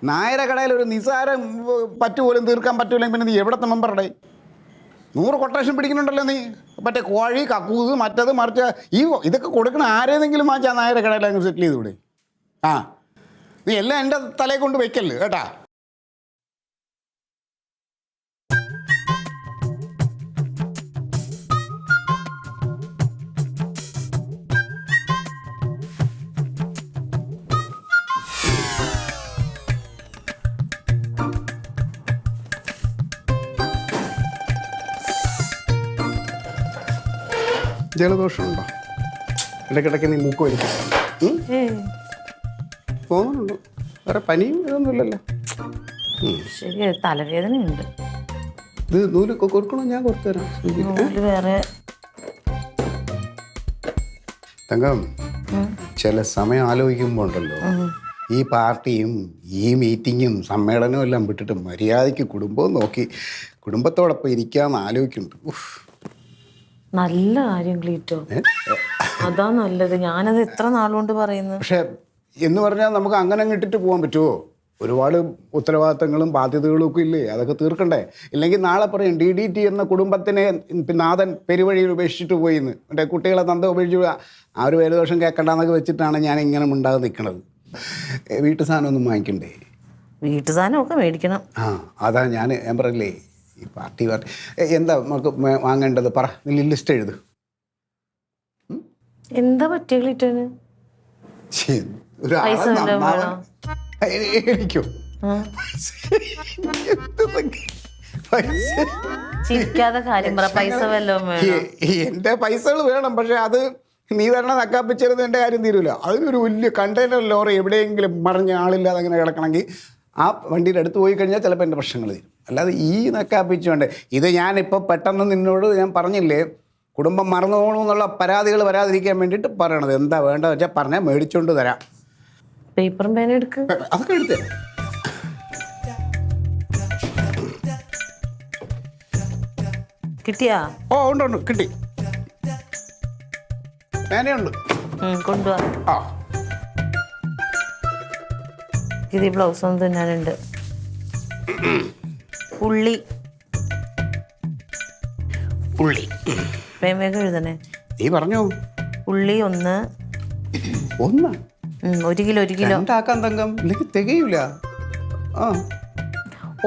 നായര കടയിൽ ഒരു നിസാരം പറ്റുപോലും തീർക്കാൻ പറ്റൂല്ലെങ്കിൽ പിന്നെ നീ എവിടത്തെ മെമ്പറുടെ 100 കൊട്ടേഷൻ പിടിക്കുന്നുണ്ടല്ലോ നീ. മറ്റേ കോഴി കക്കൂസ് മറ്റത് മറിച്ച് ഇതൊക്കെ കൊടുക്കണ ആരേതെങ്കിലും വാങ്ങിച്ചാൽ നായര കടയിൽ അങ്ങ് സെറ്റിൽ ചെയ്തുകൂടെ? ആ നീ എല്ലാം എൻ്റെ തലയെ കൊണ്ട് വെക്കല്ലേ കേട്ടാ. ജലദോഷമുണ്ടോ? ഇടയ്ക്കിടയ്ക്ക് നീ മൂക്ക് വലിക്കും തോന്നുന്നുണ്ടോ? വേറെ പനിയും ഇതൊന്നുമില്ലല്ലോ. ശരി, തലവേദനയുണ്ട്. ഇത് നൂല് കൊടുക്കണോ? ഞാൻ കൊടുത്തു തരാം. വേറെ തങ്കം, ചില സമയം ആലോചിക്കുമ്പോൾ ഉണ്ടല്ലോ, ഈ പാർട്ടിയും ഈ മീറ്റിങ്ങും സമ്മേളനവും എല്ലാം വിട്ടിട്ട് മര്യാദയ്ക്ക് കുടുംബവും നോക്കി കുടുംബത്തോടൊപ്പം ഇരിക്കാമെന്ന് ആലോചിക്കുന്നുണ്ട്. നല്ല കാര്യം ക്ലീറ്റോ, അതാ നല്ലത്. ഞാനത് എത്ര നാളുകൊണ്ട് പറയുന്നു. പക്ഷെ എന്ന് പറഞ്ഞാൽ നമുക്ക് അങ്ങനെ ഇട്ടിട്ട് പോകാൻ പറ്റുമോ? ഒരുപാട് ഉത്തരവാദിത്തങ്ങളും ബാധ്യതകളും ഒക്കെ ഇല്ലേ, അതൊക്കെ തീർക്കണ്ടേ? ഇല്ലെങ്കിൽ നാളെ പറയും DDT എന്ന കുടുംബത്തിനെ നാഥൻ പെരുവഴിയിൽ ഉപേക്ഷിച്ചിട്ട് പോയിന്ന്, മറ്റേ കുട്ടികളെ തന്ത ഉപേക്ഷിച്ചു. ആ ഒരു പേരുദോഷം കേൾക്കണ്ടെന്നൊക്കെ വെച്ചിട്ടാണ് ഞാൻ ഇങ്ങനെ ഉണ്ടാകെ നിൽക്കണത്. വീട്ടു സാധനമൊന്നും വാങ്ങിക്കണ്ടേ? വീട്ടു സാധനമൊക്കെ മേടിക്കണം. അതാ ഞാൻ പറയില്ലേ, ഈ പാർട്ടി എന്താ നമുക്ക് വാങ്ങേണ്ടത് പറ, നീ ലിസ്റ്റ് എഴുത്. എന്താ പറ്റിയ ക്ലീറ്റോന്? എനിക്കോ ചിരിക്കാതെ കാര്യം പറ. പൈസ വല്ലതും വേണം? എന്റെ പൈസകൾ വേണം, പക്ഷെ അത് നീ തന്നെ നക്കാപ്പിച്ചിരുന്ന് എൻ്റെ കാര്യം തീരൂല. അതിനൊരു വലിയ കണ്ടെയ്നർ ലോറി എവിടെയെങ്കിലും മറിഞ്ഞ ആളില്ലാതെ അങ്ങനെ കിടക്കണമെങ്കിൽ ആ വണ്ടിയുടെ അടുത്ത് പോയി കഴിഞ്ഞാൽ ചിലപ്പോൾ എൻ്റെ പ്രശ്നങ്ങൾ തീരും. അല്ലാതെ ഈ നക്കാപ്പിച്ച് വേണ്ടേ. ഇത് ഞാനിപ്പോൾ പെട്ടെന്ന് നിന്നോട് ഞാൻ പറഞ്ഞില്ലേ, കുടുംബം മറന്നു പോകണമെന്നുള്ള പരാതികൾ വരാതിരിക്കാൻ വേണ്ടിയിട്ട് പറയണത്. എന്താ വേണ്ടത് വെച്ചാൽ പറഞ്ഞാൽ മേടിച്ചുകൊണ്ട് തരാം. പേപ്പറും പേന എടുക്ക്. അതൊക്കെ എടുത്തേ. കിട്ടിയാ? ഓ ഉണ്ട് കിട്ടി. പേനയുണ്ട്, കൊണ്ടുവാ. ഇത് ബ്ലൗസ് ഒന്നും തിന്നാനുണ്ട്. ഉള്ളി വേഗം എഴുതണേ. നീ പറഞ്ഞോ. ഉള്ളി 1 കിലോ. 1 കിലോ ഉണ്ടാക്കാൻ തങ്കം, ഇല്ലെങ്കിൽ തികയൂല.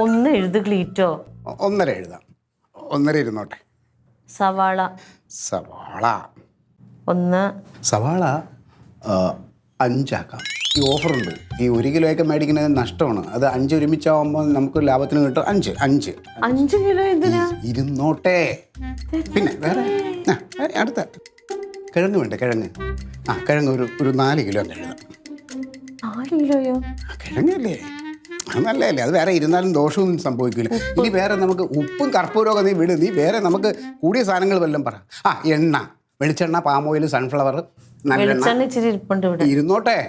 1 എഴുത് ക്ലീറ്റോ. 1.5 എഴുതാം. 1.5 ഇരുന്നോട്ടെ. സവാള 5 ആക്കാം. ഈ ഓഫറുണ്ട്. ഈ 1 കിലോയൊക്കെ മേടിക്കുന്നത് നഷ്ടമാണ്. അത് 5 ഒരുമിച്ചാവുമ്പോൾ നമുക്ക് ലാഭത്തിന് കിട്ടും. 5 കിലോ എന്തിനാ? ഇരുന്നോട്ടെ. പിന്നെ വേറെ അടുത്ത കിഴങ്ങ് വേണ്ട. കിഴങ്ങ് ഒരു 4 കിലോ എഴുതാം. 4 കിലോയോ? കിഴങ്ങല്ലേ, അത് നല്ലതല്ലേ. അത് വേറെ ഇരുന്നാലും ദോഷമൊന്നും സംഭവിക്കില്ല. ഇനി വേറെ നമുക്ക് ഉപ്പും കർപ്പൂരമൊക്കെ നീ വിട്. നീ വേറെ നമുക്ക് കൂടിയ സാധനങ്ങൾ വല്ലതും പറ. എണ്ണ, വെളിച്ചെണ്ണ, പാം ഓയിൽ, സൺഫ്ലവർ, വെളിച്ചെണ്ണ ഇച്ചിരി ഇരിപ്പുണ്ട് ഇവിടെ. ഇരുന്നോട്ടെ,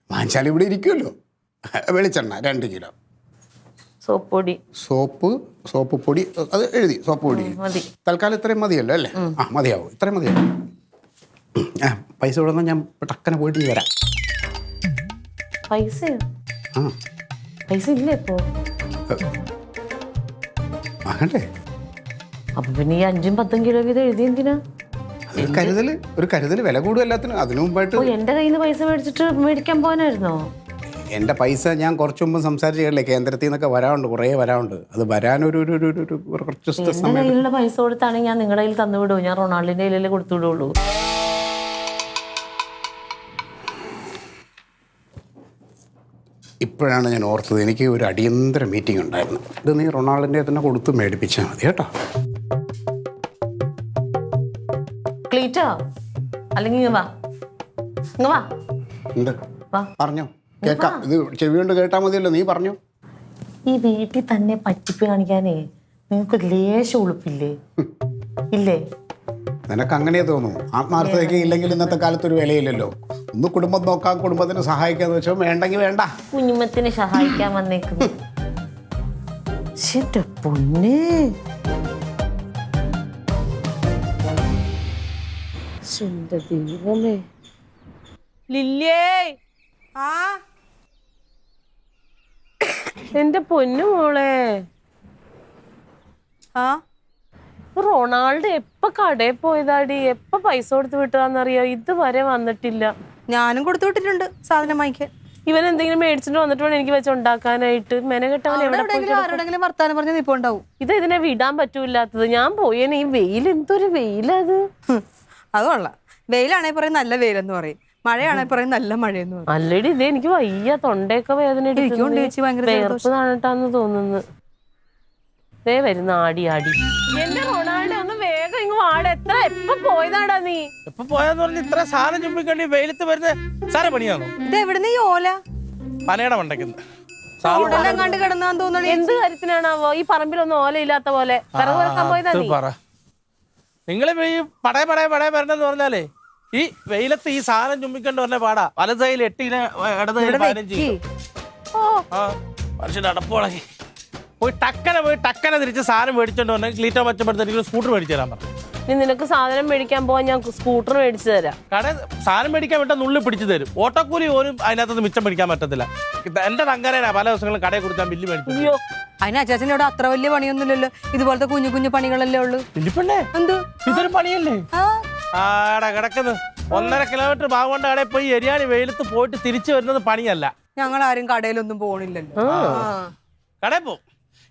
വാങ്ങിച്ചാൽ ഇവിടെ ഇരിക്കുമല്ലോ. വെളിച്ചെണ്ണ 2 കിലോ. സോപ്പ് പൊടി അത് എഴുതി. സോപ്പ് പൊടി തൽക്കാലം ഇത്രയും മതിയല്ലോ അല്ലേ? മതിയാവും, ഇത്രയും മതിയാവും. പൈസ കൊടുന്നാൽ ഞാൻ ടക്കനെ പോയിട്ട് വരാം. പൈസ ഇല്ലേ ഇപ്പോ? വാങ്ങണ്ടേ? അപ്പൊ പിന്നെ ഈ 5ഉം 10ഉം കിലോ വീതം എഴുതി എന്തിനാ? ഒരു കരുതൽ വില കൂടും എല്ലാത്തിനും. അതിനു മുമ്പായിട്ട് എന്റെ കയ്യിൽ നിന്ന് പൈസ മേടിച്ചിട്ട് മേടിക്കാൻ പോകാനായിരുന്നോ? എൻ്റെ പൈസ ഞാൻ കുറച്ച് മുമ്പ് സംസാരിച്ച് കേട്ടില്ലേ, കേന്ദ്രത്തിൽ നിന്നൊക്കെ കുറേ വരാനുണ്ട്. അത് വരാനൊരു കുറച്ച് എൻ്റെ കയ്യിലുള്ള പൈസ കൊടുത്താണെങ്കിൽ ഞാൻ നിങ്ങളുടെ കയ്യിൽ തന്നു വിടുമോ? ഞാൻ റൊണാൾഡിൻ്റെ കയ്യിലല്ലേ കൊടുത്തു വിടുള്ളൂ. ഇപ്പോഴാണ് ഞാൻ ഓർത്തത്, എനിക്ക് ഒരു അടിയന്തര മീറ്റിംഗ് ഉണ്ടായിരുന്നു. ഇത് നീ റൊണാൾഡിൻ്റെ തന്നെ കൊടുത്ത് മേടിപ്പിച്ചാൽ മതി കേട്ടോ. ക്ലീറ്റോ, അല്ലെങ്കിൽ വാ. എന്ത് പറഞ്ഞോ? കേൾക്കാം. ഇത് ചെവി കൊണ്ട് കേട്ടാൽ മതിയല്ലോ. നീ പറഞ്ഞോ. ഈ വീട്ടിൽ തന്നെ പറ്റിപ്പ് കാണിക്കാനേ നിങ്ങൾക്ക് ലേശം ഉളുപ്പില്ലേ? ഇല്ലേ? നിനക്ക് അങ്ങനെ തോന്നും. ആത്മാർത്ഥതയ്ക്ക് ഇല്ലെങ്കിൽ ഇന്നത്തെ കാലത്ത് ഒരു വിലയില്ലല്ലോ. ഒന്ന് കുടുംബം നോക്കാം, കുടുംബത്തിന് സഹായിക്കാന്ന് വെച്ചാൽ വേണ്ടെങ്കിൽ വേണ്ട. കുഞ്ഞുമ്മത്തിനെ സഹായിക്കാൻ വന്നേക്കുന്നു. പൊന്നേ, ദൈവമേ, ലില്ലിയേ ആ എന്റെ പൊന്നു മോളെ, ആ റൊണാൾഡോ എപ്പ കടയിൽ പോയതാടി, എപ്പ പൈസ കൊടുത്ത് വിട്ടതാന്നറിയോ? ഇതുവരെ വന്നിട്ടില്ല. ഞാനും കൊടുത്തു വിട്ടിട്ടുണ്ട് സാധനം വാങ്ങിക്കാൻ. ഇവൻ എന്തെങ്കിലും മേടിച്ചിട്ട് വന്നിട്ട് വേണം എനിക്ക് വെച്ച് ഉണ്ടാക്കാനായിട്ട്. മെനകെട്ടവൻ എവിടെ പോയി? ആരോടെങ്കിലും വർത്താനം പറഞ്ഞ് നിപ്പോ ഉണ്ടാവും. ഇത് ഇതിനെ വിടാൻ പറ്റൂലാത്തത്. ഞാൻ പോയേനെ. ഈ വെയിൽ എന്തൊരു വെയിലത്. അത് കൊള്ളാം. വെയിലാണെ പറയും നല്ല വെയിലെന്ന് പറയും, മഴയാണെ പറയും നല്ല മഴയെന്ന് പറയും. അല്ലടി ഇതേ എനിക്ക് വയ്യ, തൊണ്ടയൊക്കെ വേദന എനിക്കുണ്ട് ചേച്ചി, ഭയങ്കര വേർപ്പ് താണിട്ടാന്ന് തോന്നുന്നു. ദേ വരുന്ന ആടി ആടി. എന്റെ റൊണാൾഡോ ഒന്ന് വേഗം ഇങ്ങ് വാട. എപ്പ പോയതാടാ നീ? എപ്പൊ പോയാന്ന് പറഞ്ഞ് ഇത്ര സാധനം ചുമ്മിക്കണ്ടി വെയിലത്ത് വരുന്ന സാര പണിയാണോ? ഇത് എവിടുന്ന് ഈ ഓല പനയുടെ മണ്ടയ്ക്കുന്നത് ഓടെല്ലാം കണ്ട് കിടന്നാന്ന് തോന്നണേ. എന്ത് കാര്യത്തിനാണാവോ ഈ പറമ്പിലൊന്നും ഓല ഇല്ലാത്ത പോലെ വിറക് വെക്കാൻ പോയതാ നീ? പറ. നിങ്ങൾ ഈ പടയ വരണമെന്ന് പറഞ്ഞാലേ ഈ വെയിലത്ത് ഈ സാധനം ചുമ്മിക്കണ്ട് പറഞ്ഞ പാടാ. വലത് സൈഡിൽ 8 കിലോ, ഇടത് സൈഡിൽ 15 കിലോ. ആ മനുഷ്യന്റെ അടപ്പുളകി പോയി ടക്കനെ തിരിച്ച് സാധനം മേടിച്ചോണ്ട് വന്നെ. ക്ലീറ്റോ മച്ചപ്പെടുത്തേക്ക് സ്കൂട്ടർ മേടിച്ചു തരാൻ പറഞ്ഞു. ഇനി നിനക്ക് സാധനം മേടിക്കാൻ പോവാൻ ഞാൻ സ്കൂട്ടർ മേടിച്ചു തരാം. കട സാധനം മേടിക്കാൻ വിട്ടാൽ നുള്ളി പിടിച്ചു തരും. ഓട്ടോക്കൂലി പോലും അതിനകത്ത് മിച്ചം പിടിക്കാൻ പറ്റത്തില്ല. എന്റെ തങ്കരനാ പല ദിവസങ്ങളും കടയിൽ കൊടുത്താൽ ബില്ല് മേടിച്ചു. അയ്യോ, അതിന് അച്ചാച്ചൻ്റെ അവിടെ അത്ര വലിയ പണിയൊന്നുമില്ലല്ലോ. ഇതുപോലത്തെ കുഞ്ഞു കുഞ്ഞു പണികളല്ലേ ഉള്ളു. ബില്ലിപ്പണ്ണേ എന്ത് ഇതൊരു പണിയല്ലേ? ആടാ കിടക്കുന്നത് 1.5 കിലോമീറ്റർ ഭാഗം കടയിൽ പോയി എരിയാണി വെയിലത്ത് പോയിട്ട് തിരിച്ചു വരുന്നത് പണിയല്ല. ഞങ്ങൾ ആരും കടയിലൊന്നും പോണില്ലല്ലോ. കടയിൽ പോവും.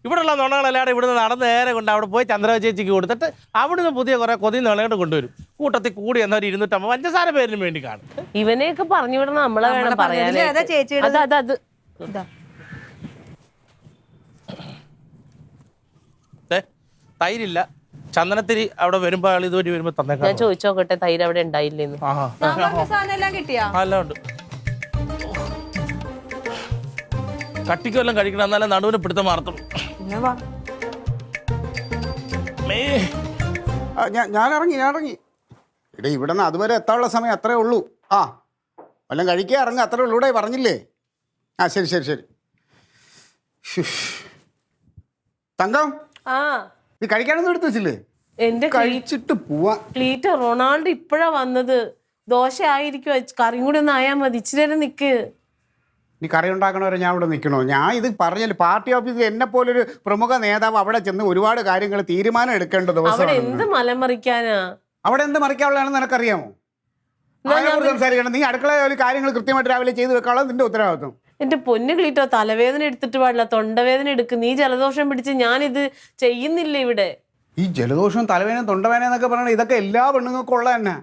ഇവിടെയുള്ള നുണകളല്ലാതെ ഇവിടുന്ന് നടന്ന് നേരെ കൊണ്ട് അവിടെ പോയി ചന്ദ്ര ചേച്ചിക്ക് കൊടുത്തിട്ട് അവിടുന്ന് പുതിയ കുറെ കൊതി നുണയോട് കൊണ്ടുവരും. കൂട്ടത്തിൽ കൂടി എന്നൊരു 250 പഞ്ചസാര പേരിന് വേണ്ടി കാണും. ഇവനെയൊക്കെ പറഞ്ഞു വിടണം നമ്മളെ വേണം പറയാൻ. തൈരില്ല, ചന്ദനത്തിരി അവിടെ വരുമ്പോ ആൾ ഇതുവരെ വരുമ്പോ തന്നേക്കാം. ഞാൻ ചോദിച്ചോക്കട്ടെ തൈര് അവിടെ ഉണ്ടായില്ലെന്ന്. സാധനം കിട്ടിയാ എല്ലാം ഉണ്ട്. കട്ടിക്കെല്ലാം കഴിക്കണം, എന്നാലും നടുവിന് പിടുത്തം മാറത്തുള്ളൂ. ഞാൻ ഇറങ്ങി ഇവിടെ ഇവിടെ നിന്ന് അതുവരെ എത്താനുള്ള സമയം അത്രേ ഉള്ളൂ. ആ വല്ലതും കഴിക്കുക ഇറങ്ങുക, അത്രേ ഉള്ളൂ. ഇവിടെ പറഞ്ഞില്ലേ? ആ ശരി. തങ്കം, ആ നീ കഴിക്കാനൊന്നും എടുത്ത് വെച്ചില്ലേ? എന്റെ കഴിച്ചിട്ട് പോവാ. ക്ലീറ്റ റൊണാൾഡോ ഇപ്പഴാ വന്നത്. ദോശ ആയിരിക്കും, കറിയും കൂടി ഒന്ന് ആയാൽ മതി. ഇച്ചിരി നേരം നിക്ക്. നീ കറി ഉണ്ടാക്കണവരെ ഞാൻ ഇവിടെ നിൽക്കണോ? ഞാൻ ഇത് പറഞ്ഞാൽ പാർട്ടി ഓഫീസിൽ എന്നെ പോലൊരു പ്രമുഖ നേതാവ് അവിടെ ചെന്ന് ഒരുപാട് കാര്യങ്ങൾ തീരുമാനം എടുക്കേണ്ട ദിവസം. അവിടെ എന്ത് മലമറിക്കാനാ? അവിടെ എന്ത് മറിക്കാനുള്ളതാണെന്ന് നിനക്കറിയാമോ? സംസാരിക്കണം. നീ അടുക്കള കാര്യങ്ങൾ കൃത്യമായിട്ട് രാവിലെ ചെയ്ത് വെക്കാനുള്ള നിന്റെ ഉത്തരവാദിത്വം. എന്റെ പൊന്നു ക്ലീറ്റോ, തലവേദന എടുത്തിട്ട് പാടില്ല, തൊണ്ടവേദന എടുക്കും. നീ ജലദോഷം പിടിച്ച് ഞാനിത് ചെയ്യുന്നില്ല ഇവിടെ. ഈ ജലദോഷം തലവേദന തൊണ്ടവേദന എന്നൊക്കെ പറയണത് ഇതൊക്കെ എല്ലാ പെണ്ണുങ്ങൾക്കും ഉള്ള തന്നെ.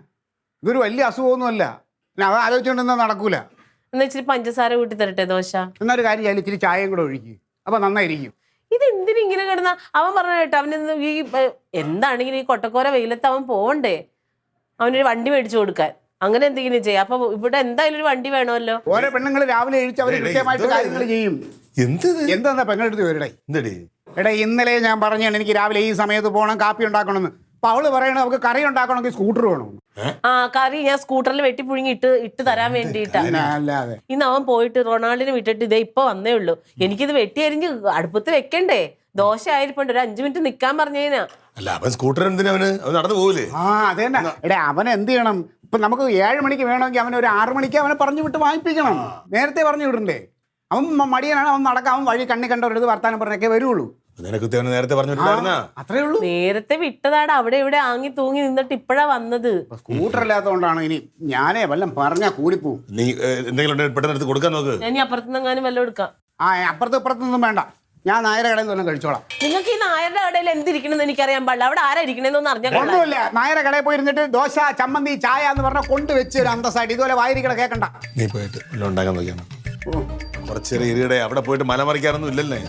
ഇതൊരു വലിയ അസുഖമൊന്നുമല്ല. പിന്നെ അത് ആലോചിച്ചുകൊണ്ടൊന്നും നടക്കൂല. എന്നാ ഇച്ചിരി പഞ്ചസാര കൂട്ടി തരട്ടെ ദോശ? എന്നൊരു കാര്യം ചെയ്യാൻ ഇച്ചിരി ചായയും കൂടെ ഒഴിക്കും, അപ്പൊ നന്നായിരിക്കും. ഇത് എന്തിനിങ്ങനെ കിടന്ന? അവൻ പറഞ്ഞ കേട്ടോ, അവന് ഈ എന്താണെങ്കിലും ഈ കൊട്ടക്കോര വെയിലത്ത് അവൻ പോവണ്ടേ, അവനൊരു വണ്ടി മേടിച്ചു കൊടുക്കാൻ. അങ്ങനെ എന്തെങ്കിലും ചെയ്യാം. അപ്പൊ ഇവിടെ എന്തായാലും ഒരു വണ്ടി വേണമല്ലോ. ഓരോ പെണ്ണുങ്ങൾ രാവിലെ എഴുതി അവർ കൃത്യമായിട്ട് കാര്യങ്ങൾ ചെയ്യും. എന്താ പെങ്ങളെടുത്ത് വരടേ? എടാ ഇന്നലെ ഞാൻ പറഞ്ഞാണ് എനിക്ക് രാവിലെ ഈ സമയത്ത് പോകണം, കാപ്പി ഉണ്ടാക്കണമെന്ന്. അപ്പൊ അവള് പറയണ നമുക്ക് കറി ഉണ്ടാക്കണമെങ്കിൽ സ്കൂട്ടർ വേണം. ആ കറി ഞാൻ സ്കൂട്ടറിൽ വെട്ടിപ്പുഴുങ്ങി ഇട്ട് തരാൻ വേണ്ടിയിട്ടാ. അല്ലാതെ ഇന്ന് അവൻ പോയിട്ട് റൊണാൾഡിനെ വിട്ടിട്ട് ഇതേ ഇപ്പൊ വന്നേ ഉള്ളൂ. എനിക്കിത് വെട്ടി അരിഞ്ഞ് അടുപ്പത്ത് വെക്കണ്ടേ? ദോശ ആയിരിപ്പണ്ട്. ഒരു 5 മിനിറ്റ് നിക്കാൻ പറഞ്ഞേനാ. അല്ല അവൻ സ്കൂട്ടർ എന്തിനാ നടന്നു പോകില്ലേ? ആ അതന്നെ. എടാ അവൻ എന്ത് ചെയ്യണം? ഇപ്പൊ നമുക്ക് 7 മണിക്ക് വേണമെങ്കിൽ അവൻ ഒരു 6 മണിക്ക് അവനെ പറഞ്ഞു വിട്ട് വാങ്ങിപ്പിക്കണം. നേരത്തെ പറഞ്ഞു വിടണ്ടേ? അവൻ മടിയനാണ്, അവൻ നടക്കാം. അവൻ വഴി കണ്ണി കണ്ടവരത് വർത്താനം പറഞ്ഞൊക്കെ വരുള്ളൂ. നേരത്തെ പറഞ്ഞിട്ടുണ്ടായിരുന്ന അത്രേ ഉള്ളൂ. നേരത്തെ വിട്ടതാടാ. അവിടെ ഇവിടെ ആങ്ങി തൂങ്ങി നിന്നിട്ട് ഇപ്പഴാ വന്നത്. സ്കൂട്ടർ ഇല്ലാത്തതുകൊണ്ടാണ്. ഇനി ഞാനേ വല്ലതും പറഞ്ഞാ കൂടിപ്പോവും. നീ എന്തെങ്കിലും പെട്ടെന്ന് എടുത്ത് കൊടുക്കാൻ നോക്ക്. ഞാൻ അപ്പുറത്തുനിന്നെങ്ങാനും വല്ലതും എടുക്കാം. ആ ഇപ്പുറത്തൊന്നും വേണ്ട. ഞാൻ നായര കടയിൽ നിന്ന് കഴിച്ചോളാം. നിങ്ങൾക്ക് ഈ നായരുടെ കടയിൽ എന്തിരിക്കണെന്ന് എനിക്കറിയാൻ പാടില്ല. അവിടെ ആരാ ഇരിക്കണെന്നൊന്നും അറിഞ്ഞാൽ ഒന്നുമില്ല. നായര കടയിൽ പോയിരുന്നിട്ട് ദോശ ചമ്മന്തി ചായ എന്ന് പറഞ്ഞാൽ കൊണ്ടുവച്ച് ഒരു അന്തസ്സായിട്ട് ഇതുപോലെ വായിരിക്കട കേൾക്കണ്ട. നീ പോയിട്ട് ഉണ്ടാക്കാൻ നോക്കിയാണ്. കുറച്ച് ചെറിയ ഇരിയുടെ അവിടെ പോയിട്ട് മലമറിക്കാനൊന്നും ഇല്ലല്ലേ?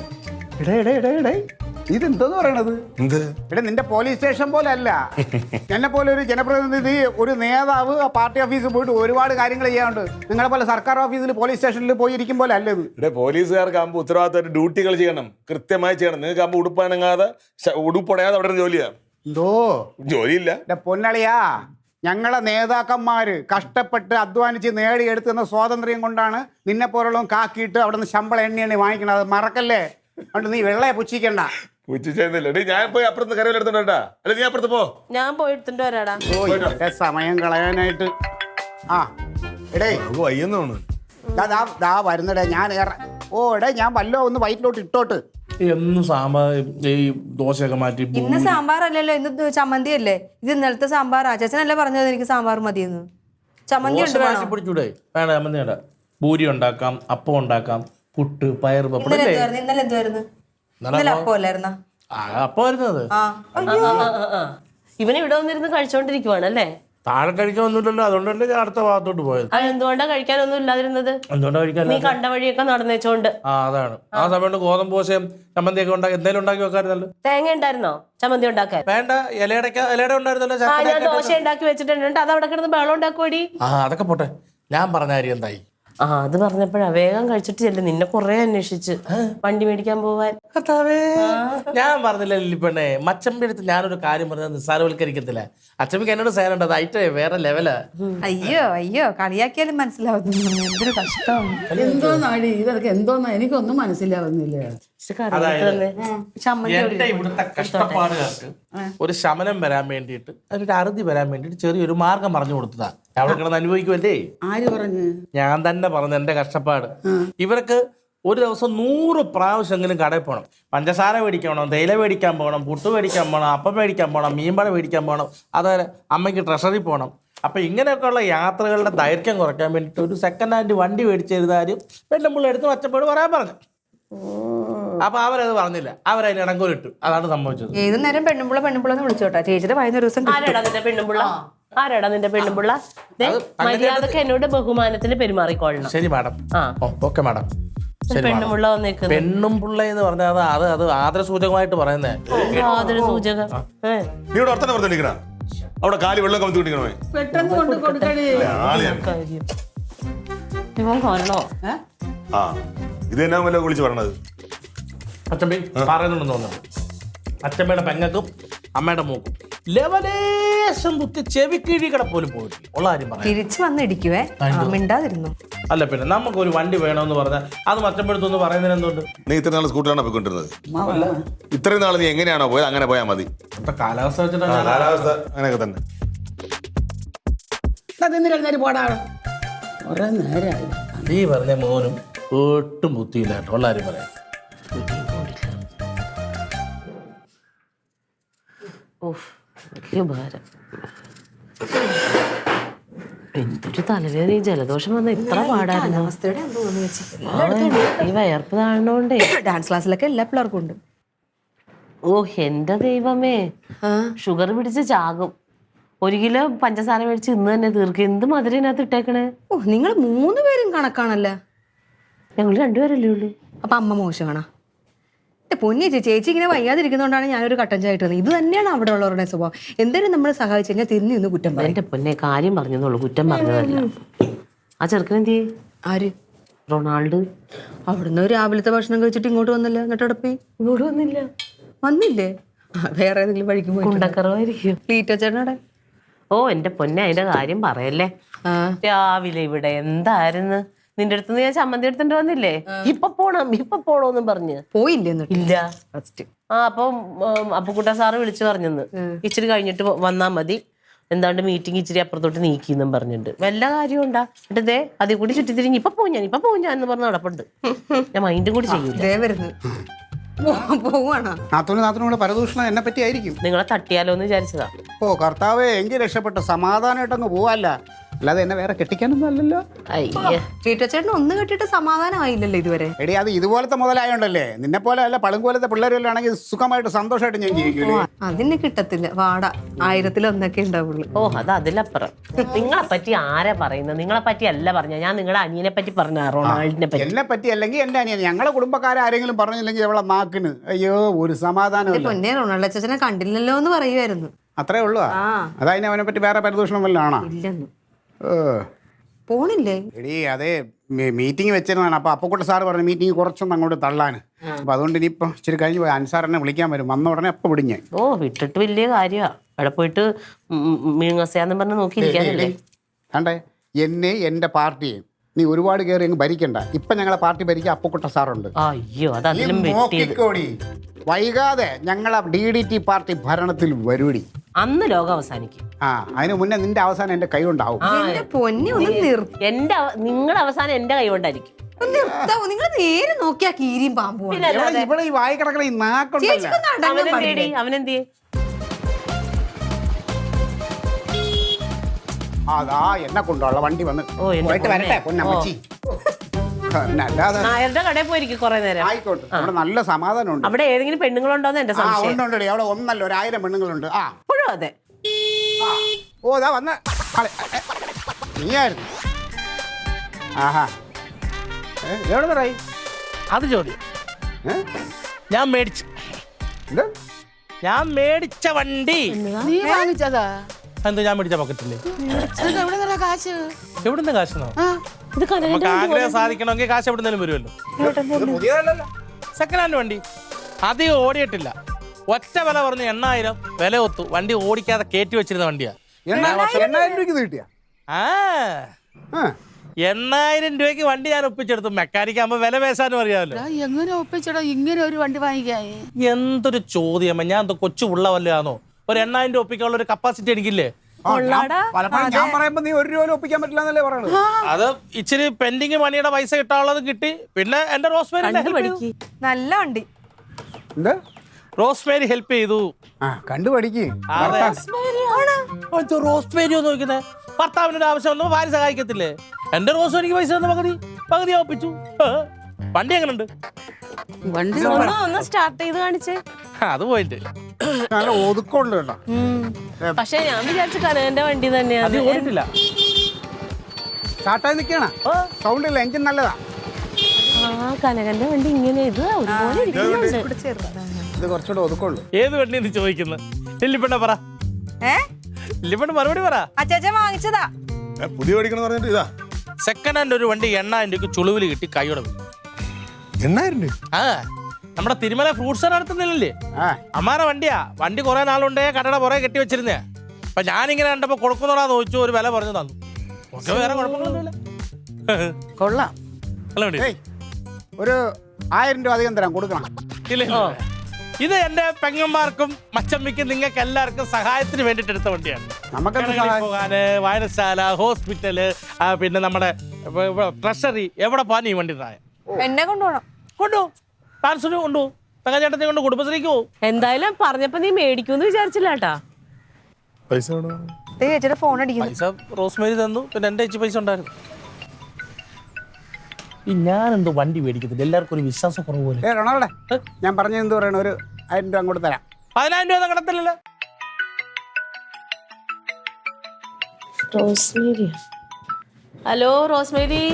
ഇതെന്തോന്ന് പറയണത്? ഇവിടെ നിന്റെ പോലീസ് സ്റ്റേഷൻ പോലെ അല്ല. എന്നെ പോലെ ഒരു ജനപ്രതിനിധി, ഒരു നേതാവ് പാർട്ടി ഓഫീസിൽ പോയിട്ട് ഒരുപാട് കാര്യങ്ങൾ ചെയ്യാറുണ്ട്. നിങ്ങളെ പോലെ സർക്കാർ ഓഫീസിൽ പോലീസ് സ്റ്റേഷനിൽ പോയി ഇരിക്കും പോലെ അല്ല ഇത്. ഇവിടെ പോലീസുകാർക്കാകുമ്പോൾ ഉത്തരവാദിത്തമായിട്ട് ഡ്യൂട്ടികൾ ചെയ്യണം, കൃത്യമായി ചെയ്യണം. നിങ്ങൾക്ക് ആകുമ്പോൾ ഉടുപ്പനങ്ങാതെ ഉടുപ്പടയാതെ അവിടെ ജോലിയാണ്. എന്തോ ജോലിയില്ല. പൊന്നളിയാ, ഞങ്ങളെ നേതാക്കന്മാര് കഷ്ടപ്പെട്ട് അധ്വാനിച്ച് നേടിയെടുത്തുന്ന സ്വാതന്ത്ര്യം കൊണ്ടാണ് നിന്നെ പോലുള്ള കാക്കിയിട്ട് അവിടെ നിന്ന് ശമ്പളം എണ്ണി വാങ്ങിക്കണം. അത് മറക്കല്ലേ? അതുകൊണ്ട് നീ വെള്ളയെ പുച്ഛിക്കണ്ട. ഞാൻ പോയി അപ്പുറത്ത് കരവിൽ എടുത്തോണ്ടാ. അല്ലെ നീ അപ്പുറത്ത് പോ. ഞാൻ പോയി എടുത്തിട്ട് വരാടാ. സമയം കളയാനായിട്ട്. ആ എടേ നമുക്ക് വയ്യെന്നാണ്. ദാ വരുന്നടേ ഞാൻ ഓ എടേ ഞാൻ വല്ലോ ഒന്ന് വയറ്റിലോട്ട് ഇട്ടോട്ട്. എന്നും സാമ്പാർ ഈ ദോശയൊക്കെ മാറ്റി ഇന്ന് സാമ്പാർ അല്ലല്ലോ, ഇന്ന് ചമ്മന്തി അല്ലേ. ഇത് ഇന്നലത്തെ സാമ്പാറാ. ചേച്ചനല്ലേ പറഞ്ഞത് എനിക്ക് സാമ്പാർ മതിയെന്ന്. ചമ്മന്തി ഉണ്ട് വേണോ? പിടിച്ചൂടെ? വേണ്ട ചമ്മന്തി വേണ്ട. പൂരി ഉണ്ടാക്കാം, അപ്പം ഉണ്ടാക്കാം, പുട്ട്, പയർ, പപ്പടം. ഇന്നലെ എന്തുവായിരുന്നു? ഇന്നലെ അപ്പം അല്ലായിരുന്ന? അപ്പം വരുന്നത് ഇവന് ഇവിടെ വന്നിരുന്ന് കഴിച്ചോണ്ടിരിക്കുവാണ് അല്ലേ? താഴെ കഴിക്കാനൊന്നുമില്ലല്ലോ, അതുകൊണ്ടല്ലേ ഞാൻ അടുത്ത ഭാഗത്തോട്ട് പോയത്. അതെന്തുകൊണ്ടാ കഴിക്കാനൊന്നും ഇല്ലാതിരുന്നത്? എന്തുകൊണ്ടാ കഴിക്കാൻ? നീ കണ്ട വഴിയൊക്കെ നടന്നേച്ചോണ്ട്. അതാണ് ആ സമയത്ത് ഗോതമ്പ് ദോശയും ചമ്മന്തിയൊക്കെ ഉണ്ടാക്കി എന്തെങ്കിലും ഉണ്ടാക്കി വെക്കാറുണ്ടല്ലോ. തേങ്ങ ഉണ്ടായിരുന്നോ ചമ്മന്തി ഉണ്ടാക്കാൻ? വേണ്ട, ഇലയുടെ ഉണ്ടായിരുന്നല്ലോ. ഞാൻ ദോശ ഉണ്ടാക്കി വെച്ചിട്ടുണ്ട്, അത് അവിടെ കിടന്ന് ബഹളം ഉണ്ടാക്കുവാടി. അതൊക്കെ പോട്ടെ, ഞാൻ പറഞ്ഞ കാര്യം എന്തായി? അത് പറഞ്ഞപ്പോഴാ വേഗം കഴിച്ചിട്ട് ചെല്ലും. നിന്നെ കുറെ അന്വേഷിച്ച് വണ്ടി മേടിക്കാൻ പോവാൻ. ഞാൻ പറഞ്ഞില്ല ലില്ലിപ്പെണ്ണെ, മച്ചമ്പിയുടെ അടുത്ത് ഞാനൊരു കാര്യം പറഞ്ഞത് നിസ്സാരവൽക്കരിക്കത്തില്ല. അച്ചമ്മിക്ക് എന്നോട് സേനുണ്ട്, അത് ഐറ്റേ വേറെ ലെവലാ. അയ്യോ അയ്യോ, കളിയാക്കിയാലും മനസ്സിലാവുന്നു. എന്തൊരു കഷ്ടമാണ്. എന്തോന്നാടി ഇതൊക്കെ, എന്തോന്നാ എനിക്കൊന്നും മനസ്സിലാവുന്നില്ല. എന്റെ ഇവിടുത്തെ കഷ്ടപ്പാടുകാർക്ക് ഒരു ശമനം വരാൻ വേണ്ടിയിട്ട്, അതിനൊരു അറുതി വരാൻ വേണ്ടിയിട്ട് ചെറിയൊരു മാർഗം പറഞ്ഞു കൊടുത്തതാ. അവിടെ കിടന്ന് അനുഭവിക്കുമല്ലേ? ആര് പറഞ്ഞു? ഞാൻ തന്നെ പറഞ്ഞു എന്റെ കഷ്ടപ്പാട്. ഇവർക്ക് ഒരു ദിവസം 100 പ്രാവശ്യമെങ്കിലും കടയിൽ പോകണം. പഞ്ചസാര മേടിക്കാൻ പോകണം, തേയില മേടിക്കാൻ പോകണം, പുട്ട് മേടിക്കാൻ പോകണം, അപ്പം മേടിക്കാൻ പോകണം, മീൻപട മേടിക്കാൻ പോകണം, അതുപോലെ അമ്മയ്ക്ക് ട്രഷറി പോകണം. അപ്പൊ ഇങ്ങനെയൊക്കെയുള്ള യാത്രകളുടെ ദൈർഘ്യം കുറയ്ക്കാൻ വേണ്ടിയിട്ട് ഒരു സെക്കൻഡ് ഹാൻഡ് വണ്ടി മേടിച്ചു തരുന്നാരും പെണ്ണുമ്പിള്ള എടുത്ത് മച്ചപ്പോട് പറയാൻ പറഞ്ഞു. അപ്പൊ അവരത് പറഞ്ഞില്ല, അവരതിന് ഇടങ്കോലിട്ടു. അതാണ് സംഭവിച്ചത്. ഏത് നേരം പെണ്ണുമ്പുള്ള വിളിച്ചോട്ടാ. ചേച്ചിയുടെ പറയുന്ന ദിവസം ആരാടാ നിന്റെ പെണ്ണുമ്പിള്ള? ആരാടാ നിന്റെ പെണ്ണുമ്പിള്ള? മര്യാദക്ക് എന്നോട് ബഹുമാനത്തിന് പെരുമാറിക്കൊള്ളണം. ശരി മാഡം. Okay madam. പെണ്ണുമ്പിള്ള വന്നേക്കുന്നത്. പെണ്ണും പിള്ള എന്ന് പറഞ്ഞാൽ അത് ആദര സൂചകമായിട്ട് പറയുന്നേ. ആദര സൂചകം. നീ ഇവിടെ ഒത്തന്നെ പറഞ്ഞിരിക്കണ അവിടെ കാലി വെള്ളം കമത്തി കുടിക്കണമേ. പെട്ടെന്ന് കൊണ്ട് കൊടുക്കണേ. കാര്യം ഇവൻ കൊള്ളോ? ഇത് എന്നാ വല്ല വിളിച്ച് പറഞ്ഞത്? അച്ഛമ്മ പറയുന്നുണ്ടെന്ന് തോന്നുന്നു. അച്ഛമ്മയുടെ പെങ്ങക്കും അമ്മയുടെ മൂക്കും ലെവലേശം കുത്തി ചെവിക്കിഴി കിടപ്പോലും പോയിട്ടില്ല. ഉള്ള കാര്യം പറയാം. തിരിച്ചു വന്ന് ഇടിക്കുവേ, മിണ്ടാതിരുന്നു. അല്ല പിന്നെ നമുക്കൊരു വണ്ടി വേണമെന്ന് പറഞ്ഞാൽ അത് മറ്റമ്പഴത്തൊന്ന് പറയുന്നതിന് എന്തുകൊണ്ട്? നീ ഇത്ര നാൾ സ്കൂട്ടറാണ് പോയിക്കൊണ്ടിരുന്നത്. ഇത്രയും നാൾ നീ എങ്ങനെയാണോ പോയത് അങ്ങനെ പോയാൽ മതി. കാലാവസ്ഥ വെച്ചിട്ടാണ്. കാലാവസ്ഥ അങ്ങനെയൊക്കെ തന്നെ. തിന്നിരുന്നേര് പോടാ. കുറെ നേരമായി. ഈ പറഞ്ഞ മോനും ഒട്ടും ബുദ്ധിയില്ല കേട്ടോ. ഉള്ള കാര്യം പറയാം. വലിയ ഉപകാരം. എന്തൊരു തലവേദന, ഈ ജലദോഷം വന്ന ഇത്ര പാടായിരുന്നു. ഈ വയർപ്പ് താഴ്ന്നോണ്ടേ. ഡാൻസ് ക്ലാസ്സിലൊക്കെ എല്ലാ പിള്ളേർക്കും ഉണ്ട്. എന്റെ ദൈവമേ, ഷുഗർ പിടിച്ച് ചാകും. 1 കിലോ പഞ്ചസാര മേടിച്ച് ഇന്ന് തന്നെ തീർക്കും. എന്ത് മധുരം ഇതിനകത്ത് ഇട്ടേക്കണേ. നിങ്ങൾ 3 പേരും കണക്കാണല്ലേ? ഞങ്ങൾ 2 പേരല്ലേ ഉള്ളൂ. അപ്പൊ അമ്മ മോശമാണോ? പൊന്നി ചേച്ചി ഇങ്ങനെ വയ്യാതിരിക്കുന്നതുകൊണ്ടാണ് ഞാനൊരു കട്ടൻ ചായ ഇട്ടത്. ഇത് തന്നെയാണ് അവിടെ ഉള്ളവരുടെ സ്വഭാവം. എന്തെങ്കിലും നമ്മൾ സഹായിച്ചു കഴിഞ്ഞാൽ തിരിഞ്ഞു നിന്ന് കുറ്റം പറയും. എന്റെ പൊന്നെ, കാര്യം പറഞ്ഞെന്നുള്ളൂ, കുറ്റം പറഞ്ഞതല്ല. ആ ചെറുക്കനെന്തി? ആര്? റൊണാൾഡ്. അവിടുന്ന് രാവിലത്തെ ഭക്ഷണം കഴിച്ചിട്ട് ഇങ്ങോട്ട് വന്നില്ല. എന്നിട്ട് അവിടെ പോയി. ഇങ്ങോട്ട് വന്നില്ല. വന്നില്ലേ? വേറെ ഏതെങ്കിലും വഴിക്ക് പോയി. ഉണ്ടക്കറവായിരിക്കും. ക്ലീറ്റോ ചേട്ടനോടെ. എന്റെ പൊന്നെ, അതിന്റെ കാര്യം പറയല്ലേ. രാവിലെ ഇവിടെ എന്തായിരുന്നു? നിന്റെ അടുത്ത് ഞാൻ ചമ്മന്തി എടുത്തിട്ട് വന്നില്ലേ? ഇപ്പൊ പോണോന്നും പറഞ്ഞ് പോയില്ലേ? ഇല്ല. അപ്പം അപ്പുക്കുട്ട സാറ് വിളിച്ചു പറഞ്ഞെന്ന് ഇച്ചിരി കഴിഞ്ഞിട്ട് വന്നാ മതി, എന്താണ്ട് മീറ്റിംഗ് ഇച്ചിരി അപ്പുറത്തോട്ട് നീക്കിന്നും പറഞ്ഞിട്ടുണ്ട്. വല്ല കാര്യം ഉണ്ടാ എന്നിട്ടേ അതിൽ കൂടി ചുറ്റിത്തിരിഞ്ഞ് ഇപ്പൊ പോവും ഞാൻ എന്ന് പറഞ്ഞ് നടപ്പുണ്ട്. ഞാൻ മൈൻഡും കൂടി ചെയ്യൂല. പോവാണോ? നാത്തൂനോട് പരദൂഷണം എന്നെ പറ്റി ആയിരിക്കും. നിങ്ങളെ തട്ടിയാലോ എന്ന് വിചാരിച്ചതാ. കർത്താവേ, എങ്കിൽ രക്ഷപ്പെട്ട് സമാധാനമായിട്ടങ്ങ് പോവല്ല. അല്ലാതെ എന്നെ വേറെ കെട്ടിക്കാനൊന്നും അല്ലല്ലോ. ക്ലീറ്റോ ചേട്ടൻ ഒന്ന് കെട്ടിട്ട് സമാധാനമായില്ലല്ലോ ഇതുവരെ. എടി, അത് ഇതുപോലത്തെ മുതലായോണ്ടല്ലേ. നിന്നെ പോലെ അല്ല, പളുങ്കോലത്തെ പിള്ളേരെല്ലാം ആണെങ്കിൽ സുഖമായിട്ട് സന്തോഷമായിട്ട് ഞാൻ ജീവിക്കൂലേ. അതിന് കിട്ടത്തില്ല. വാട 1000-1 ഉണ്ടാവുള്ളൂ. അത് അതിലപ്പുറം. നിങ്ങളെ പറ്റി ആരാ പറയുന്നത്? നിങ്ങളെ പറ്റി അല്ല പറഞ്ഞ, ഞാൻ നിങ്ങളുടെ അനിയനെ പറ്റി പറഞ്ഞ, റൊണാൾഡിനെ പറ്റി. എന്നെ പറ്റി അല്ലെങ്കിൽ എന്റെ അനിയൻ. ഞങ്ങളെ കുടുംബക്കാരെങ്കിലും പറഞ്ഞില്ലെങ്കിൽ അവളെ നാക്കിന് അയ്യോ ഒരു സമാധാനം. പൊന്നെ, റൊണാൾഡ് അച്ഛനെ കണ്ടില്ലല്ലോ എന്ന് പറയുമായിരുന്നു. അത്രേ ഉള്ളൂ. അതായത് അവനെ പറ്റി വേറെ പരിദൂഷണം വല്ല ആണോ? ഇല്ലെന്ന്. പോണില്ലേ? എടീ, അതെ മീറ്റിംഗ് വെച്ചിരുന്നതാണ്. അപ്പൊ അപ്പുക്കുട്ട സാറ് പറഞ്ഞു മീറ്റിംഗ് കുറച്ചൊന്നും അങ്ങോട്ട് തള്ളാൻ. അപ്പൊ അതുകൊണ്ട് ഇനിയിപ്പോ ഇച്ചിരി കഴിഞ്ഞ് പോയി അൻസാറിനെ വിളിക്കാൻ വരും. വന്ന ഉടനെ അപ്പൊ വിടിഞ്ഞ്. വിട്ടിട്ട് വലിയ കാര്യമാണ്. അവിടെ പോയിട്ട് മീങ്ങസയാന്ന് പറഞ്ഞ് നോക്കിയിരിക്കാനല്ലേ. കണ്ടേ, എന്നെ എന്റെ പാർട്ടിയെ നീ ഒരുപാട് കയറി അങ്ങ് ഭരിക്കണ്ട. ഇപ്പൊ ഞങ്ങളെ പാർട്ടി ഭരിക്കാൻ അപ്പുക്കുട്ട സാറുണ്ട്. അയ്യോ, അത് അതിലും വൈകാതെ ഞങ്ങളെ DDT പാർട്ടി ഭരണത്തിൽ വരുവടി. അന്ന് ലോകം അവസാനിക്കും. ആ അതിന് മുന്നേ നിന്റെ അവസാനം എന്റെ കൈ കൊണ്ടാവും. എന്റെ പൊന്നെ ഒന്ന് നിങ്ങളുടെ അവസാനം എന്റെ കൈ കൊണ്ടായിരിക്കും. നിർത്താവോ? നിങ്ങൾ നേരെ നോക്കിയാ കീരിയും പാമ്പും പിന്നെ അല്ലാതെ. ഇവിടെ ഈ വായി കിടക്കണ ഈ നാക്കുണ്ടല്ലോ. അവനെന്തിയേ? അതാ എന്നെ കൊണ്ടുള്ള വണ്ടി വന്ന് ഓ, എന്റെ പോയിട്ട് വരട്ടെ പൊന്നമ്മച്ചി. അല്ലാതെ നായരുടെ കടയിൽ പോയിരിക്കും കുറെ നേരം. ആയിക്കോട്ടെ. അവിടെ നല്ല സമാധാനമുണ്ട്. അവിടെ ഏതെങ്കിലും പെണ്ണുങ്ങളുണ്ടോന്ന് എന്റെ ആ സംശയം. ഉണ്ടേ അവിടെ ഒന്നല്ല 1000 പെണ്ണുങ്ങളുണ്ട്. ആ ഇപ്പോഴും അതെ. ഓ ഇതാ വന്ന നീയായിരുന്നു. ആഹാ എവിടെ നിറായി? അത് ചോദ്യം. ഞാൻ മേടിച്ചു. എന്ത്? ഞാൻ മേടിച്ച വണ്ടി നീ വാങ്ങിച്ചതാ? എന്തോ ഞാൻ മേടിച്ച പക്കറ്റില്ലേ? എവിടെ നിന്നാ കാശ്? എവിടുന്ന് കാശെന്നോ? ഇത് നമുക്ക് ആഗ്രഹം സാധിക്കണമെങ്കിൽ കാശ് എവിടുന്നേലും വരുമല്ലോ. ഇത് പുതിയതല്ലല്ലോ. സെക്കൻഡ് ഹാൻഡ് വണ്ടി അധികം ഓടിയിട്ടില്ല. ഒറ്റ വില പറഞ്ഞു 8000 വില ഒത്തു. വണ്ടി ഓടിക്കാതെ കയറ്റി വെച്ചിരുന്ന വണ്ടിയാ. 8000 രൂപയ്ക്ക് ഇത് കിട്ടിയ? ആ 8000 രൂപയ്ക്ക് വണ്ടി ഞാൻ ഒപ്പിച്ചെടുത്തു. മെക്കാനിക് ആകുമ്പോ വില പേശാനും അറിയാമല്ലോ. എങ്ങനെ ഒപ്പിച്ചടാ ഇങ്ങനെ ഒരു വണ്ടി വാങ്ങിക്കായി? എന്തൊരു ചോദ്യം. ഞാൻ എന്തോ കൊച്ചു ഉള്ള വല്ലതാണോ? ഒരു 8000 രൂപ ഒപ്പിക്കാനുള്ള ഒരു കപ്പാസിറ്റി എനിക്കില്ലേ? പലപ്പോഴും ഞാൻ പറയുമ്പോ നീ 1 രൂപ ഒപ്പിക്കാൻ പറ്റില്ല എന്നല്ലേ പറയണത്. അത് ഇച്ചിരി പെൻഡിങ് പണിയുടെ പൈസ കിട്ടാനുള്ളത് കിട്ടി. പിന്നെ എന്റെ റോസ്മേരി നല്ല വണ്ടി. എന്ത്? റോസ്മേരി ഹെൽപ്പ് ചെയ്തു. ആ കണ്ടുപഠിക്ക്. റോസ്മേരി ഒന്ന് നോക്കുന്നത് ഭർത്താവിനൊരു ആവശ്യം വന്നപ്പോ ഭാര്യ സഹായിക്കത്തില്ലേ? എന്റെ റോസ്മേരിക്ക് പൈസ തന്ന പകുതി ഒപ്പിച്ചു. വണ്ടി എങ്ങനെയുണ്ട്? വണ്ടി ഒന്ന് സ്റ്റാർട്ട് ചെയ്ത് കാണിച്ചേ. അത് പോയിട്ട് നല്ല ഒതുക്കമുണ്ട് കേട്ടോ. പക്ഷെ ഞാൻ വിചാരിച്ചു കനകന്റെ വണ്ടി തന്നെയാണ്. അത് ഓടിട്ടില്ല. സ്റ്റാർട്ടായി നിൽക്കണ സൗണ്ട് ഇല്ല. എഞ്ചിൻ നല്ലതാ. ആ കനകന്റെ വണ്ടി ഇങ്ങനെ ഇത് ഒരുപോലെ ഇരിക്കുന്നുണ്ട്. ഇത് കുറച്ചുകൂടെ ഒതുക്കമുള്ളൂ. ഏത് വണ്ടി എന്ന് ചോദിക്കുന്നത്? ലില്ലിപ്പെണ്ണ പറ. ലില്ലിപ്പെണ്ണ മറുപടി പറ. അച്ചാച്ചൻ വാങ്ങിച്ചതാ. പുതിയ മേടിക്കണം പറഞ്ഞിട്ട് ഇതാ സെക്കൻഡ് ഹാൻഡ് ഒരു വണ്ടി 8000 രൂപയ്ക്ക് ചുളിവിൽ കിട്ടി. കൈയോടെ 8000 രൂപ. ആ നമ്മുടെ തിരുമല ഫ്രൂട്ട്സ് നടത്തുന്നില്ലേ? ആ അമ്മാരെ വണ്ടിയാ. വണ്ടി കുറെ നാളുണ്ടേ കടയുടെ പുറകെ കെട്ടി വെച്ചിരുന്നേ. അപ്പൊ ഞാനിങ്ങനെ കണ്ടപ്പോ കൊടുക്കുന്നോടാ ചോദിച്ചു. ഒരു വില പറഞ്ഞു തന്നു. ഓക്കെ, വേറെ കുഴപ്പങ്ങളൊന്നുമില്ല. കൊള്ളാം. നല്ല വണ്ടി. ഏയ് ഒരു 1000 രൂപ അധികം തരാം. കൊടുക്കണം. ഇല്ല, ഇത് എന്റെ പെങ്ങന്മാർക്കും മച്ചമ്മിക്കും നിങ്ങൾക്ക് എല്ലാവർക്കും സഹായത്തിന് വേണ്ടിട്ട് എടുത്ത വണ്ടിയാണ്. നമുക്കെന്ത് കടകളിൽ പോകാന്, വായനശാല, ഹോസ്പിറ്റല്, പിന്നെ നമ്മുടെ ട്രഷറി, എവിടെ പോകാൻ ഈ വണ്ടി താഴെ എന്നെ കൊണ്ടുപോകണം. കൊണ്ടുപോകും. ട്രാൻസ്ഫർ കൊണ്ടുപോകും. തകച്ചേട്ടത്തെ കൊണ്ട് കുടുംബശ്രീക്ക് പോകും. എന്തായാലും പറഞ്ഞപ്പോ നീ മേടിക്കൂന്ന് വിചാരിച്ചില്ല കേട്ടാ. പൈസ ചേച്ചിയുടെ ഫോൺ അടിക്കുന്നു. പൈസ റോസ്മേരി തന്നു. പിന്നെ എന്റെ ചേച്ചി പൈസ ഉണ്ടായിരുന്നു. ഈ ഞാനെന്തോ വണ്ടി മേടിക്കത്തില്ല. എല്ലാവർക്കും ഒരു വിശ്വാസം കുറവ് പോലെ. റൊണാൾഡേ ഞാൻ പറഞ്ഞത് എന്ത് പറയണ? ഒരു 1000 രൂപ അങ്ങോട്ട് തരാം. 10000 രൂപ കടത്തില്ലല്ലോ. റോസ്മേരി. Hello Rosemary.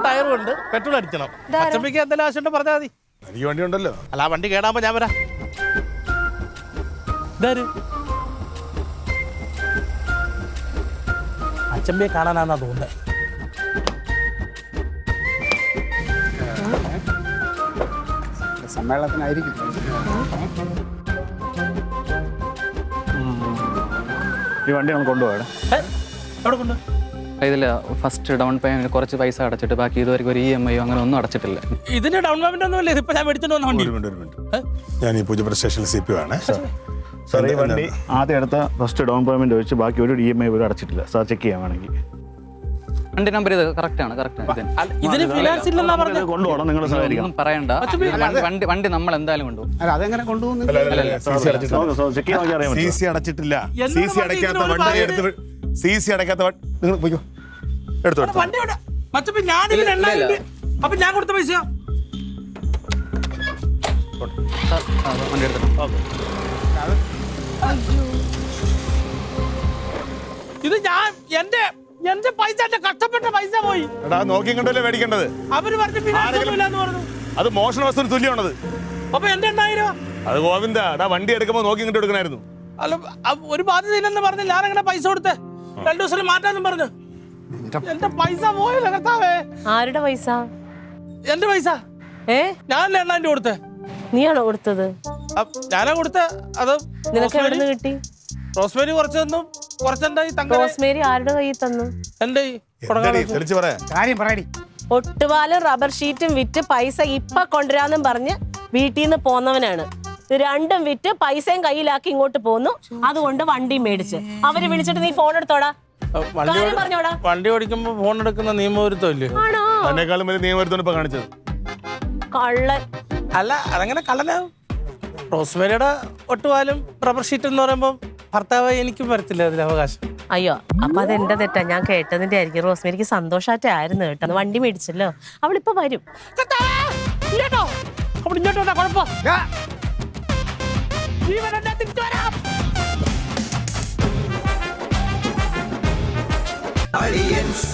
ടയറും ഉണ്ട്. പെട്രോൾ അടിക്കണം. അച്ചമ്മയ്ക്ക് എന്തെങ്കിലും ആവശ്യമുണ്ടോ പറഞ്ഞാൽ മതി. എനിക്ക് വണ്ടി ഉണ്ടല്ലോ. അല്ല, ആ വണ്ടി കേടാകുമ്പോ ഞാൻ വരാം. ഇതാര്? അച്ചമ്മയെ കാണാനാന്നാ തോന്നുന്നത്. സമ്മേളനത്തിനായിരിക്കും. ഈ വണ്ടി നമ്മൾ കൊണ്ടുപോകണം. എവിടെ കൊണ്ട്? ഇതിൽ ഫസ്റ്റ് ഡൗൺ പേയ്മെന്റ് കുറച്ച് പൈസ അടച്ചിട്ട് ബാക്കി ഇതുവരെ ഒരു EMI അങ്ങനെ ഒന്നും അടച്ചിട്ടില്ല. ഇതിന് ഡൗൺ പേയ്മെന്റ് ഒന്നുമില്ല. ഇതിപ്പോ ഞാൻ മേടിച്ചോണ്ട് വന്ന വണ്ടി. ഒരു മിനിറ്റ്. ഞാൻ ഈ പൂജപ്പുര സ്റ്റേഷനിൽ CP ആണ്. സാർ ഈ വണ്ടി ആദ്യം എടുത്ത ഫസ്റ്റ് ഡൗൺ പേയ്മെന്റ് ഒഴിച്ച് ബാക്കി ഒരു EMI പോലും അടച്ചിട്ടില്ല. സാർ ചെക്ക് ചെയ്യാൻ വേണമെങ്കിൽ. വണ്ടി നമ്പർ ഇത് കറക്റ്റാണ്. ഇതിന് ഫിനാൻസ് ഇല്ലെന്നാ പറഞ്ഞത്. കൊണ്ടുപോകണം. നിങ്ങൾ സഹകരിക്കണം. പറയണ്ട. വണ്ടി നമ്മൾ എന്തായാലും കൊണ്ടുപോകും. അല്ല അതെങ്ങനെ കൊണ്ടുപോകുന്നു? ചെക്ക് ചെയ്യാൻ അറിയാൻ പറ്റും. CC അടച്ചിട്ടില്ല. CC അടയ്ക്കാത്ത വണ്ടി എടുത്ത് CC അടയ്ക്കാത്ത നിങ്ങൾ പോയിക്കോ. എടുത്തോട്ടെ. വണ്ടി എവിടെ? മച്ചപ്പോ ഞാനിതിന് 8000 രൂപ. അപ്പൊ ഞാൻ കൊടുത്ത പൈസ വണ്ടി എടുത്തിട്ട് ഇത് ഞാൻ എന്റെ പൈസ, എന്റെ കഷ്ടപ്പെട്ട പൈസ പോയി. എടാ നോക്കി കണ്ടല്ലേ മേടിക്കേണ്ടത്. അവര് പറഞ്ഞു ഫിനാൻസ് ഒന്നുമില്ലാന്ന് പറഞ്ഞു. അത് മോഷണ വസ്തുവിന് തുല്യമാണത്. അപ്പൊ എന്റെ 8000 അത് ഗോവിന്ദ എടാ വണ്ടി എടുക്കുമ്പോ നോക്കി ഇങ്ങോട്ട് എടുക്കണായിരുന്നു. അല്ല, ഒരു ബാധ്യത ഇല്ലെന്ന് പറഞ്ഞു. ഞാൻ അങ്ങനെ പൈസ കൊടുത്തേ 2 ദിവസം മാറ്റാന്നും പറഞ്ഞു. എന്റെ പൈസ പോയല്ലോ കർത്താവേ. ആരുടെ പൈസ? എന്റെ പൈസ ഞാനല്ലേ 8000 രൂപ കൊടുത്തേ. നീയാണോ കൊടുത്തത്? ഞാനാ കൊടുത്തേ. അത് നിനക്ക് എവിടെ നിന്ന് കിട്ടി? റോസ്മേരി കുറച്ച് തന്നു. കുറച്ചെന്തായി? റോസ്മേരി ആരുടെ കയ്യിൽ തന്നു? എന്റെ തെളിച്ച് പറയാ. കാര്യം പറയടി. ഒട്ടുപാലും റബ്ബർ ഷീറ്റും വിറ്റ് പൈസ ഇപ്പൊ കൊണ്ടുവരാന്നും പറഞ്ഞ് വീട്ടിൽ നിന്ന് പോന്നവനാണ്. ഇത് രണ്ടും വിറ്റ് പൈസയും കയ്യിലാക്കി ഇങ്ങോട്ട് പോന്നു. അതുകൊണ്ട് വണ്ടി മേടിച്ച് അവര് വിളിച്ചിട്ട് നീ ഫോൺ എടുത്തോടാ, കാര്യം പറഞ്ഞോടാ. വണ്ടി ഓടിക്കുമ്പോ ഫോൺ എടുക്കുന്ന നിയമവിരുദ്ധം ഇല്ലേ? ആണോ? അതിനേക്കാളും വലിയ നിയമവിരുദ്ധം ഇപ്പൊ കാണിച്ചത്. കള്ളൻ. അല്ല അതങ്ങനെ കള്ളനാവും. റോസ്മേരിയുടെ ഒട്ടുപാലും റബ്ബർ ഷീറ്റ് എന്ന് പറയുമ്പോൾ ഭർത്താവായി എനിക്കും വരത്തില്ല അതിൽ അവകാശം. അയ്യോ അപ്പൊ അത് എന്റെ തെറ്റാ, ഞാൻ കേട്ടതിന്റെ ആയിരിക്കും. റോസ്മേരിക്ക് സന്തോഷായിട്ടായിരുന്നു കേട്ടോ, വണ്ടി മേടിച്ചല്ലോ. അവളിപ്പോ വരും. Audience